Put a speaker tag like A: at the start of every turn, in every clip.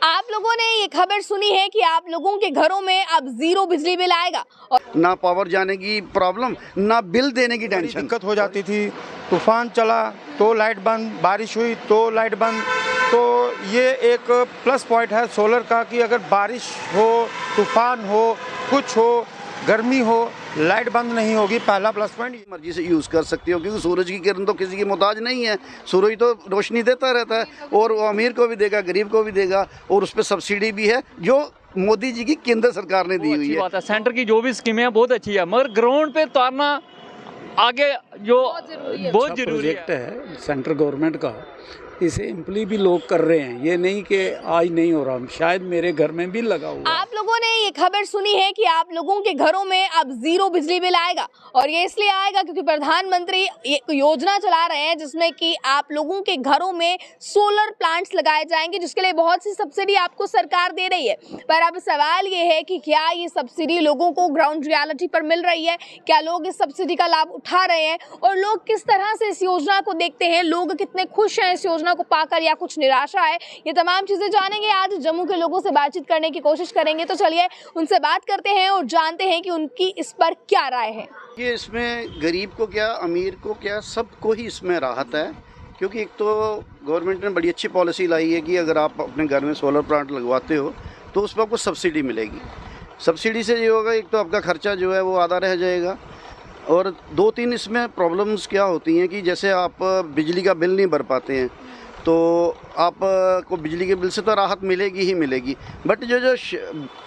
A: आप लोगों ने ये खबर सुनी है कि आप लोगों के घरों में अब जीरो बिजली बिल आएगा और
B: ना पावर जाने की प्रॉब्लम, ना बिल देने की टेंशन।
C: दिक्कत हो जाती थी, तूफान चला तो लाइट बंद, बारिश हुई तो लाइट बंद। तो ये एक प्लस पॉइंट है सोलर का कि अगर बारिश हो, तूफान हो, कुछ हो, गर्मी हो, लाइट बंद नहीं होगी। पहला प्लस पॉइंट
B: मर्जी से यूज़ कर सकते हो क्योंकि सूरज की किरण तो किसी की मोहताज नहीं है। सूरज तो रोशनी देता रहता है और वो अमीर को भी देगा, गरीब को भी देगा, और उस पर सब्सिडी भी है जो मोदी जी की केंद्र सरकार ने दी हुई है।
D: बात है, सेंटर की जो भी स्कीमें हैं बहुत अच्छी है, मगर ग्राउंड पे उतारना आगे जो बहुत जरूरी
E: है सेंट्रल गवर्नमेंट का, इसे इम्प्ली भी लोग कर रहे हैं। ये नहीं कि आज नहीं हो रहा, शायद मेरे घर में भी लगा हुआ।
A: आप लोगों ने ये खबर सुनी है कि आप लोगों के घरों में अब जीरो बिजली बिल आएगा और ये इसलिए आएगा क्योंकि प्रधानमंत्री एक योजना चला रहे हैं जिसमें कि आप लोगों के घरों में सोलर प्लांट्स लगाए जाएंगे, जिसके लिए बहुत सी सब्सिडी आपको सरकार दे रही है। पर अब सवाल ये है कि क्या ये सब्सिडी लोगों को ग्राउंड रियलिटी पर मिल रही है, क्या लोग इस सब्सिडी का लाभ उठा रहे हैं और लोग किस तरह से इस योजना को देखते हैं, लोग कितने खुश हैं इस योजना को पाकर या कुछ निराशा है। ये तमाम चीजें जानेंगे, आज जम्मू के लोगों से बातचीत करने की कोशिश करेंगे। तो चलिए उनसे बात करते हैं और जानते हैं कि उनकी इस पर क्या राय है।
B: ये इसमें गरीब को क्या, अमीर को क्या, सबको ही इसमें राहत है क्योंकि एक तो गवर्नमेंट ने बड़ी अच्छी पॉलिसी लाई है कि अगर आप अपने घर में सोलर प्लांट लगवाते हो तो उस पर आपको सब्सिडी मिलेगी। सब्सिडी से ये होगा, एक तो आपका खर्चा जो है वो आधा रह जाएगा और दो तीन इसमें प्रॉब्लम्स क्या होती हैं कि जैसे आप बिजली का बिल नहीं भर पाते हैं तो आपको बिजली के बिल से तो राहत मिलेगी ही मिलेगी, बट जो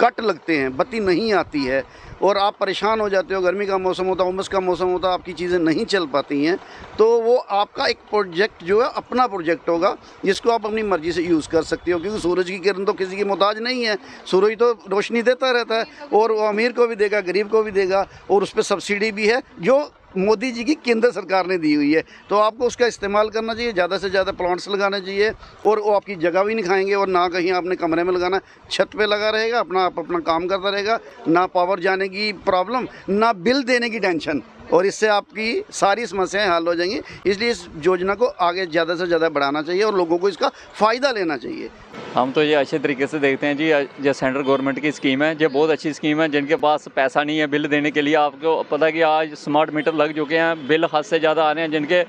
B: कट लगते हैं, बत्ती नहीं आती है और आप परेशान हो जाते हो, गर्मी का मौसम होता है, उमस का मौसम होता है, आपकी चीज़ें नहीं चल पाती हैं, तो वो आपका एक प्रोजेक्ट जो है अपना प्रोजेक्ट होगा जिसको आप अपनी मर्ज़ी से यूज़ कर सकते हो क्योंकि सूरज की किरण तो किसी की मोहताज नहीं है। सूरज तो रोशनी देता रहता है और वो अमीर को भी देगा, गरीब को भी देगा, और उस पर सब्सिडी भी है जो मोदी जी की केंद्र सरकार ने दी हुई है। तो आपको उसका इस्तेमाल करना चाहिए, ज़्यादा से ज़्यादा प्लांट्स लगाने चाहिए और वो आपकी जगह भी नहीं खाएंगे और ना कहीं आपने कमरे में लगाना, छत पे लगा रहेगा, अपना काम करता रहेगा, ना पावर जाने की प्रॉब्लम, ना बिल देने की टेंशन, और इससे आपकी सारी समस्याएं हल हो जाएंगी। इसलिए इस योजना को आगे ज़्यादा से ज़्यादा बढ़ाना चाहिए और लोगों को इसका फ़ायदा लेना चाहिए।
D: हम तो ये अच्छे तरीके से देखते हैं जी, जो सेंट्रल गवर्नमेंट की स्कीम है ये बहुत अच्छी स्कीम है। जिनके पास पैसा नहीं है बिल देने के लिए, आपको पता है कि आज स्मार्ट मीटर लग चुके हैं, बिल हद से ज़्यादा आ रहे हैं। जिनके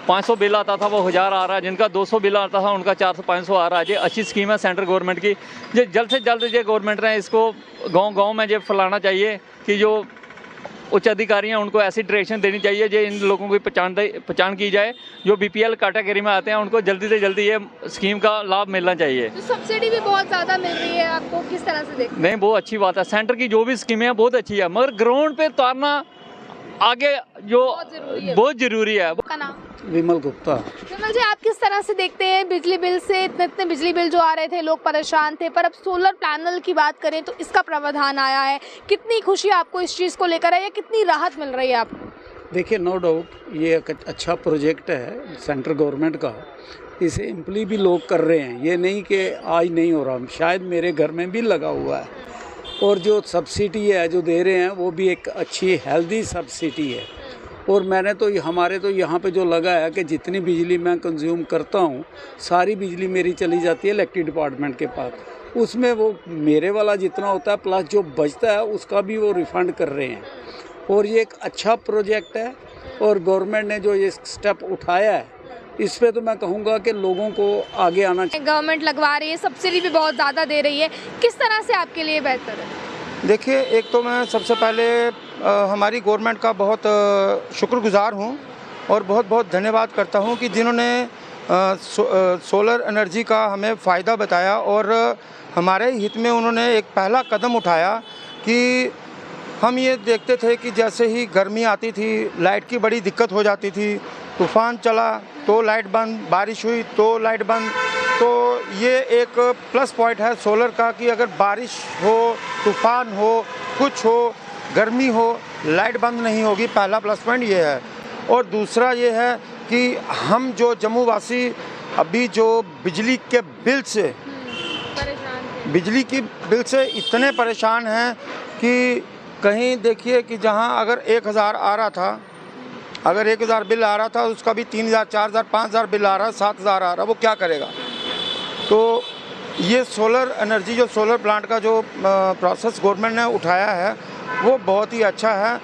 D: 500 बिल आता था वो 1000 आ रहा है, जिनका 200 बिल आता था उनका 400-500 आ रहा है। ये अच्छी स्कीम है सेंट्रल गवर्नमेंट की, जो जल्द से जल्द ये गवर्नमेंट ने इसको गाँव में ये फैलाना चाहिए कि जो उच्च अधिकारी हैं उनको ऐसी डायरेक्शन देनी चाहिए जो इन लोगों की पहचान की जाए, जो बीपीएल कैटेगरी में आते हैं उनको जल्दी से जल्दी ये स्कीम का लाभ मिलना चाहिए।
A: तो सब्सिडी भी बहुत ज़्यादा मिल रही है, आपको किस तरह से देखते हैं?
D: नहीं, बहुत अच्छी बात है, सेंटर की जो भी स्कीमें हैं बहुत अच्छी है, मगर ग्राउंड पे उतारना आगे जो बहुत जरूरी है।
A: का नाम?
E: विमल गुप्ता।
A: विमल जी, आप किस तरह से देखते हैं बिजली बिल से, इतने बिजली बिल जो आ रहे थे, लोग परेशान थे, पर अब सोलर पैनल की बात करें तो इसका प्रावधान आया है, कितनी खुशी आपको इस चीज़ को लेकर है या कितनी राहत मिल रही है आपको?
E: देखिए, नो डाउट ये एक अच्छा प्रोजेक्ट है सेंट्रल गवर्नमेंट का, इसे इम्प्ली भी लोग कर रहे हैं। ये नहीं कि आज नहीं हो रहा, शायद मेरे घर में भी लगा हुआ है। और जो सब्सिडी है जो दे रहे हैं वो भी एक अच्छी हेल्दी सब्सिडी है। और मैंने तो हमारे तो यहाँ पे जो लगा है कि जितनी बिजली मैं कंज्यूम करता हूँ सारी बिजली मेरी चली जाती है इलेक्ट्रिक डिपार्टमेंट के पास, उसमें वो मेरे वाला जितना होता है प्लस जो बचता है उसका भी वो रिफ़ंड कर रहे हैं। और ये एक अच्छा प्रोजेक्ट है और गवर्नमेंट ने जो ये स्टेप उठाया है इस पे तो मैं कहूँगा कि लोगों को आगे आना चाहिए।
A: गवर्नमेंट लगवा रही है, सब्सिडी भी बहुत ज़्यादा दे रही है, किस तरह से आपके लिए बेहतर है?
C: देखिए, एक तो मैं सबसे पहले हमारी गवर्नमेंट का बहुत शुक्रगुजार हूँ और बहुत बहुत धन्यवाद करता हूँ कि जिन्होंने सोलर एनर्जी का हमें फ़ायदा बताया और हमारे हित में उन्होंने एक पहला कदम उठाया कि हम ये देखते थे कि जैसे ही गर्मी आती थी लाइट की बड़ी दिक्कत हो जाती थी, तूफान चला तो लाइट बंद, बारिश हुई तो लाइट बंद। तो ये एक प्लस पॉइंट है सोलर का कि अगर बारिश हो, तूफान हो, कुछ हो, गर्मी हो, लाइट बंद नहीं होगी। पहला प्लस पॉइंट ये है। और दूसरा ये है कि हम जो जम्मू वासी अभी जो बिजली के बिल से इतने परेशान हैं कि कहीं देखिए कि जहां अगर 1000 आ रहा था, अगर 1000 बिल आ रहा था उसका भी 3000, 4000, 5000 बिल आ रहा है, 7000 आ रहा है, वो क्या करेगा? तो ये सोलर एनर्जी जो सोलर प्लांट का जो प्रोसेस गवर्नमेंट ने उठाया है वो बहुत ही अच्छा है।